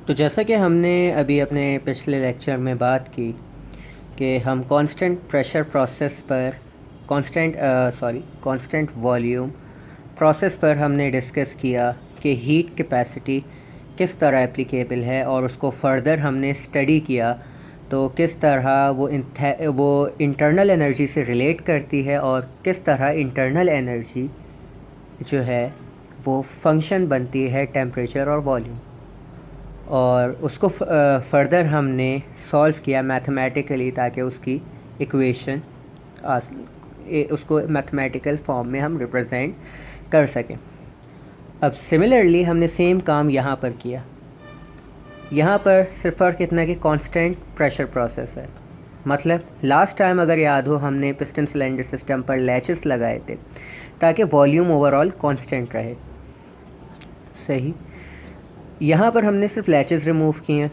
तो जैसा कि हमने अभी अपने पिछले लेक्चर में बात की कि हम कांस्टेंट प्रेशर प्रोसेस पर कांस्टेंट वॉल्यूम प्रोसेस पर हमने डिस्कस किया कि हीट कैपेसिटी किस तरह एप्लीकेबल है और उसको फर्दर हमने स्टडी किया तो किस तरह वो इंटरनल एनर्जी से रिलेट करती है और किस तरह इंटरनल एनर्जी जो है वो फंक्शन बनती है टेम्परेचर और वॉल्यूम। और उसको फर्दर हमने सॉल्व किया मैथमेटिकली ताकि उसकी इक्वेशन उसको मैथमेटिकल फॉर्म में हम रिप्रेजेंट कर सकें। अब सिमिलरली हमने सेम काम यहाँ पर किया। यहाँ पर सिर्फ फ़र्क इतना कि कांस्टेंट प्रेशर प्रोसेस है। मतलब लास्ट टाइम अगर याद हो हमने पिस्टन सिलेंडर सिस्टम पर लैचेस लगाए थे ताकि वॉल्यूम ओवरऑल कांस्टेंट रहे। सही। यहाँ पर हमने सिर्फ लैचेस रिमूव किए हैं,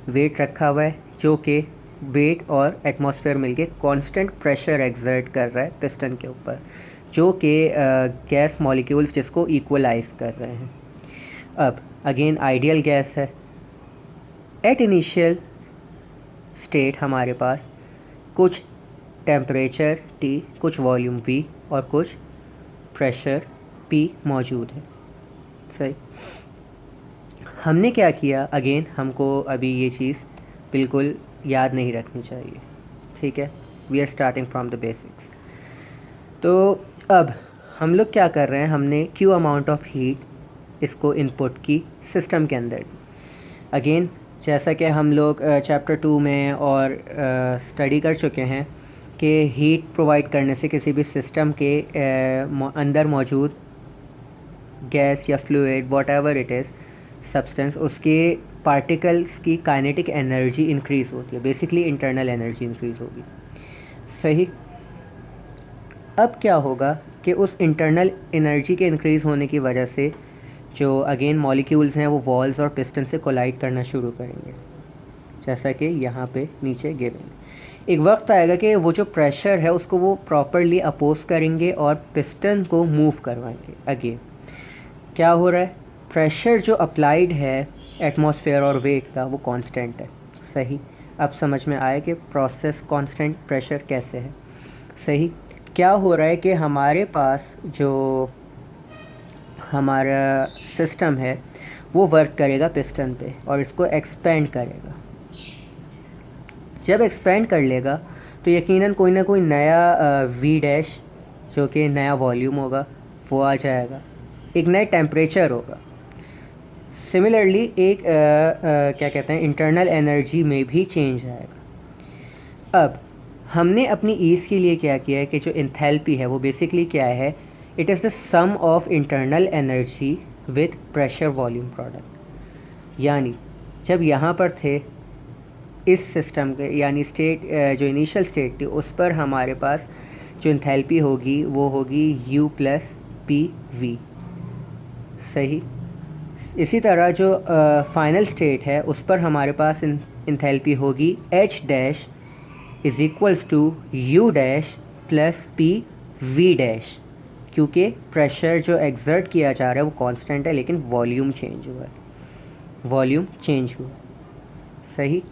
वेट रखा हुआ है जो कि वेट और एटमॉस्फेयर मिलके कांस्टेंट प्रेशर एक्सर्ट कर रहा है पिस्टन के ऊपर, जो कि गैस मॉलिक्यूल्स जिसको इक्वलाइज कर रहे हैं। अब अगेन आइडियल गैस है। एट इनिशियल स्टेट हमारे पास कुछ टेम्परेचर T, कुछ वॉल्यूम V और कुछ प्रेशर P मौजूद है। सही। हमने क्या किया, अगेन हमको अभी ये चीज़ बिल्कुल याद नहीं रखनी चाहिए, ठीक है। We are starting from the basics. तो अब हम लोग क्या कर रहे हैं, हमने Q अमाउंट ऑफ हीट इसको इनपुट की सिस्टम के अंदर। अगेन जैसा कि हम लोग चैप्टर 2 में और स्टडी कर चुके हैं कि हीट प्रोवाइड करने से किसी भी सिस्टम के अंदर मौजूद गैस या fluid what ever it is substance, उसके पार्टिकल्स की काइनेटिक एनर्जी इंक्रीज़ होती है, बेसिकली इंटरनल एनर्जी इंक्रीज़ होगी। सही। अब क्या होगा कि उस इंटरनल एनर्जी के इंक्रीज़ होने की वजह से जो अगेन मॉलिक्यूल्स हैं वो वॉल्स और पिस्टन से कोलाइड करना शुरू करेंगे, जैसा कि यहाँ पे नीचे गिवन। एक वक्त आएगा कि वो जो प्रेशर है उसको वो प्रॉपरली अपोज करेंगे और पिस्टन को मूव करवाएंगे। अगेन क्या हो रहा है, प्रेशर जो अप्लाइड है एटमॉस्फेयर और वेट का वो कांस्टेंट है। सही। अब समझ में आया कि प्रोसेस कांस्टेंट प्रेशर कैसे है। सही। क्या हो रहा है कि हमारे पास जो हमारा सिस्टम है वो वर्क करेगा पिस्टन पे और इसको एक्सपेंड करेगा। जब एक्सपेंड कर लेगा तो यकीनन कोई ना कोई नया वी डैश जो कि नया वॉल्यूम होगा वो आ जाएगा, एक नया टेम्परेचर होगा। सिमिलरली एक क्या कहते हैं इंटरनल एनर्जी में भी चेंज आएगा। अब हमने अपनी ईज़ के लिए क्या किया है कि जो एंथैल्पी है वो बेसिकली क्या है, it is the sum of internal energy with pressure volume product. यानी जब यहाँ पर थे इस सिस्टम के यानी स्टेट जो इनिशियल स्टेट थी उस पर हमारे पास जो एंथैल्पी होगी वो होगी U + PV। सही। इसी तरह जो फाइनल स्टेट है उस पर हमारे पास एंथैल्पी होगी H dash is equals to U dash + PV dash, क्योंकि प्रेशर जो एक्सर्ट किया जा रहा है वो कांस्टेंट है लेकिन वॉल्यूम चेंज हुआ है, वॉल्यूम चेंज हुआ। सही।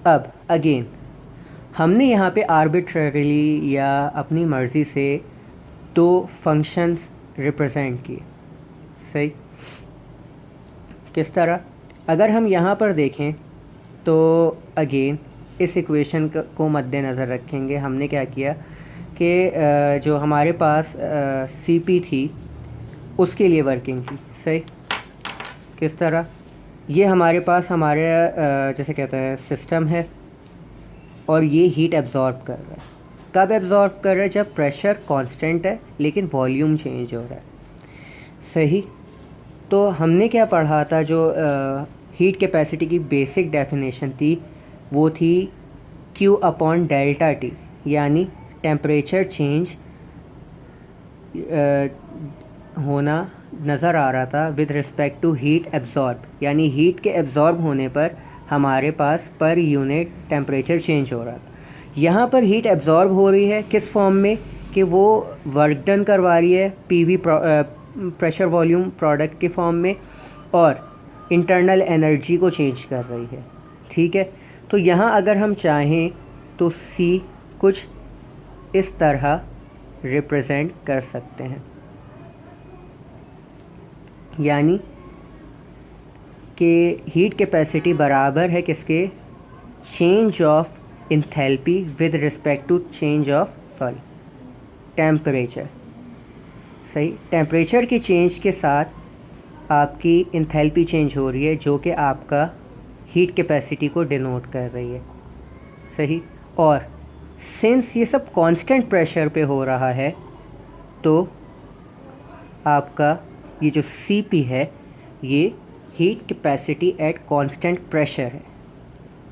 अब अगेन हमने यहाँ पे आर्बिट्ररीली या अपनी मर्ज़ी से दो फंक्शंस रिप्रेजेंट किए। सही। किस तरह, अगर हम यहाँ पर देखें तो अगेन इस इक्वेशन को मद्देनज़र रखेंगे। हमने क्या किया कि जो हमारे पास CP थी उसके लिए वर्किंग की। सही। किस तरह, ये हमारे पास हमारे जैसे कहते हैं सिस्टम है और ये हीट एब्जॉर्ब कर रहा है। कब एब्जॉर्ब कर रहा है, जब प्रेशर कांस्टेंट है लेकिन वॉल्यूम चेंज हो रहा है। सही। तो हमने क्या पढ़ा था, जो हीट कैपेसिटी की बेसिक डेफिनेशन थी वो थी Q/ΔT, यानी टेम्परेचर चेंज होना नज़र आ रहा था with respect to heat absorb, यानी हीट के एब्जॉर्ब होने पर हमारे पास पर यूनिट टेम्परेचर चेंज हो रहा था। यहाँ पर हीट एब्जॉर्ब हो रही है किस फॉर्म में कि वो वर्क डन करवा रही है PV प्रेशर वॉल्यूम प्रोडक्ट के फॉर्म में, और इंटरनल एनर्जी को चेंज कर रही है। ठीक है, तो यहाँ अगर हम चाहें तो C कुछ इस तरह रिप्रेजेंट कर सकते हैं, यानी कि हीट कैपेसिटी बराबर है किसके, change of enthalpy with respect to change of temperature. सही, टेम्परेचर के चेंज के साथ आपकी इंथैल्पी चेंज हो रही है, जो कि आपका हीट कैपेसिटी को डिनोट कर रही है। सही, और सिंस ये सब कांस्टेंट प्रेशर पे हो रहा है, तो आपका ये जो Cp है ये heat capacity eight constant pressure है।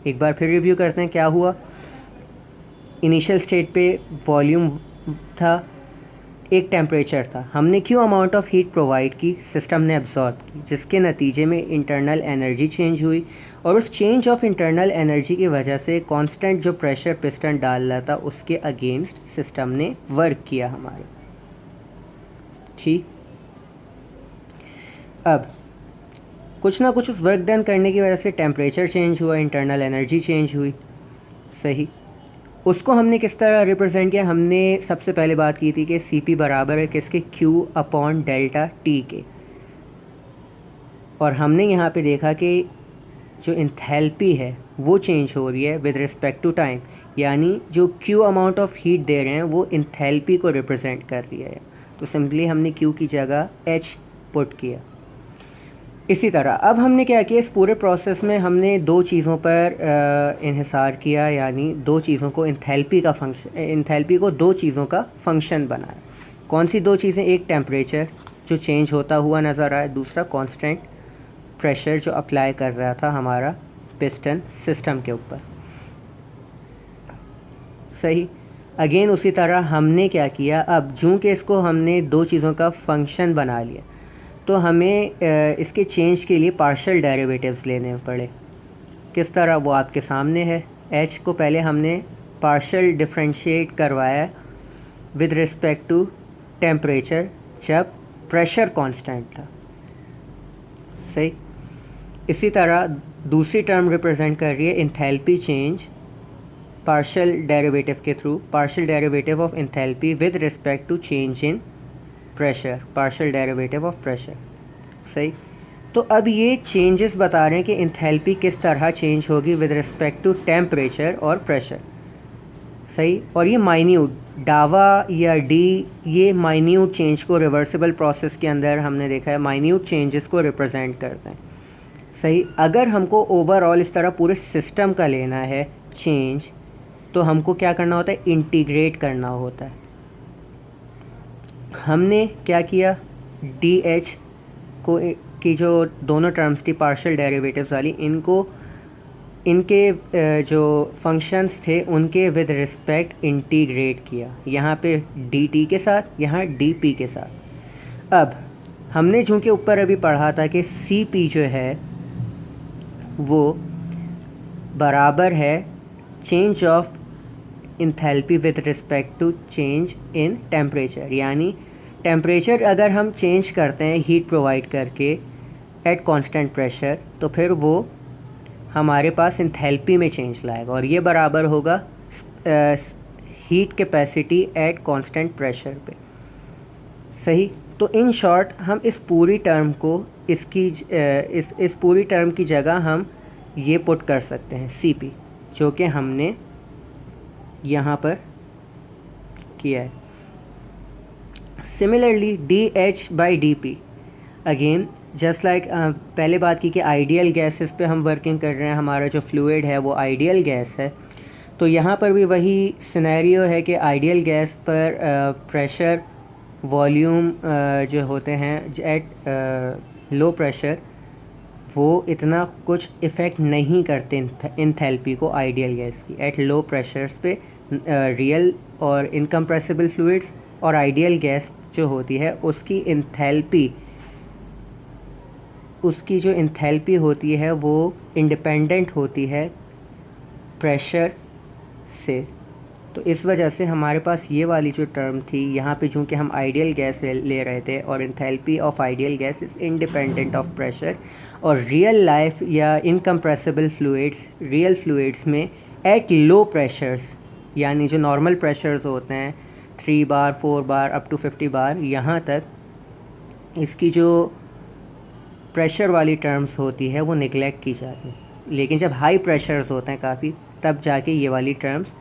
एक बार फिर रिव्यू करते हैं क्या हुआ। इनिशियल स्टेट पे वॉल्यूम था, एक टेम्परेचर था, हमने क्यों अमाउंट ऑफ हीट प्रोवाइड की, सिस्टम ने एब्जॉर्ब की, जिसके नतीजे में इंटरनल एनर्जी चेंज हुई, और उस चेंज ऑफ इंटरनल एनर्जी की वजह से कांस्टेंट जो प्रेशर पिस्टन डाल रहा था उसके अगेंस्ट सिस्टम ने वर्क किया हमारे। ठीक, अब कुछ ना कुछ उस वर्क डन करने की वजह से टेम्परेचर चेंज हुआ, इंटरनल एनर्जी चेंज हुई। सही, उसको हमने किस तरह रिप्रेजेंट किया, हमने सबसे पहले बात की थी कि Cp बराबर है किसके, Q अपॉन डेल्टा T के, और हमने यहाँ पे देखा कि जो इंथैल्पी है वो चेंज हो रही है विद रिस्पेक्ट टू टाइम, यानी जो Q अमाउंट ऑफ हीट दे रहे हैं वो इंथैल्पी को रिप्रेजेंट कर रही है, तो सिंपली हमने Q की जगह H पुट किया। इसी तरह अब हमने क्या किया, इस पूरे प्रोसेस में हमने दो चीज़ों पर इन्हिसार किया, यानी दो चीज़ों को इंथैल्पी का फंक्शन, इंथैल्पी को दो चीज़ों का फंक्शन बनाया। कौन सी दो चीज़ें, एक टेम्परेचर जो चेंज होता हुआ नज़र आया, दूसरा कांस्टेंट प्रेशर जो अप्लाई कर रहा था हमारा पिस्टन सिस्टम के ऊपर। सही, अगेन उसी तरह हमने क्या किया, अब चूँकि इसको हमने दो चीज़ों का फंक्शन बना लिया, तो हमें इसके चेंज के लिए पार्शियल डेरिवेटिव्स लेने पड़े। किस तरह, वो आपके सामने है। H को पहले हमने पार्शियल डिफरेंशिएट करवाया विद रिस्पेक्ट टू टेम्परेचर जब प्रेशर कांस्टेंट था। सही, इसी तरह दूसरी टर्म रिप्रेजेंट कर रही है इंथैल्पी चेंज पार्शियल डेरिवेटिव के थ्रू, partial derivative of enthalpy with respect to change in pressure, partial derivative of pressure. सही, तो अब ये चेंजेस बता रहे हैं कि इंथैल्पी किस तरह चेंज होगी विद रिस्पेक्ट टू टेम्परेचर और प्रेशर। सही, और ये माइन्यूट डावा या डी, ये माइन्यूट चेंज को रिवर्सिबल प्रोसेस के अंदर हमने देखा है माइन्यूट चेंजेस को रिप्रेजेंट करते हैं। सही, अगर हमको ओवरऑल इस तरह पूरे सिस्टम का लेना है चेंज, तो हमको क्या करना होता है, इंटीग्रेट करना होता है। हमने क्या किया, डी एच को की जो दोनों टर्म्स थी पार्शियल डेरिवेटिव्स वाली, इनको इनके जो फंक्शंस थे उनके विद रिस्पेक्ट इंटीग्रेट किया, यहाँ पे डी टी के साथ, यहाँ डी पी के साथ। अब हमने चूँकि ऊपर अभी पढ़ा था कि सी पी जो है वो बराबर है change of enthalpy with respect to change in temperature, यानी टेम्परेचर अगर हम चेंज करते हैं हीट प्रोवाइड करके एट कांस्टेंट प्रेशर, तो फिर वो हमारे पास इंथैल्पी में चेंज लाएगा, और ये बराबर होगा heat capacity eight constant pressure पे। सही, तो इन शॉर्ट हम इस पूरी टर्म को इसकी इस पूरी टर्म की जगह हम ये पुट कर सकते हैं Cp, जो कि हमने यहाँ पर किया है। Similarly DH by DP, again just like पहले बात की कि आइडियल गैसेस पे हम वर्किंग कर रहे हैं, हमारा जो फ्लूइड है वो आइडियल गैस है, तो यहाँ पर भी वही सिनेरियो है कि आइडियल गैस पर प्रेशर वॉल्यूम जो होते हैं एट लो प्रेशर, वो इतना कुछ इफ़ेक्ट नहीं करते इंथैल्पी को आइडियल गैस की एट लो प्रेशर्स पे। रियल और इनकम्प्रेसिबल फ्लूइड्स और आइडियल गैस जो होती है उसकी जो इंथैल्पी होती है वो इंडिपेंडेंट होती है प्रेशर से। तो इस वजह से हमारे पास ये वाली जो टर्म थी यहाँ पे, चूँकि हम आइडियल गैस ले रहे थे और enthalpy of ideal gas is independent of pressure, और रियल लाइफ या इनकम्प्रेसिबल फ्लूइड्स, रियल फ्लूइड्स में एट लो प्रेशर्स, यानी जो नॉर्मल प्रेशर्स होते हैं 3 बार 4 बार अप टू 50 बार, यहाँ तक इसकी जो प्रेशर वाली टर्म्स होती है वो निगलेक्ट की जाती है। लेकिन जब हाई प्रेशर्स होते हैं काफ़ी, तब जाके ये वाली टर्म्स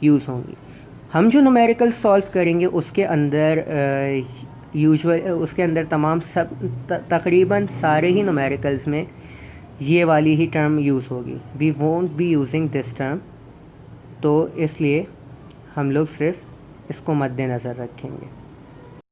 यूज़ होंगी। हम जो न्यूमेरिकल सॉल्व करेंगे उसके अंदर उसके अंदर तमाम सब तकरीबन सारे ही न्यूमेरिकल्स में ये वाली ही टर्म यूज़ होगी। We won't be using this term, तो इसलिए हम लोग सिर्फ इसको मद्देनज़र रखेंगे।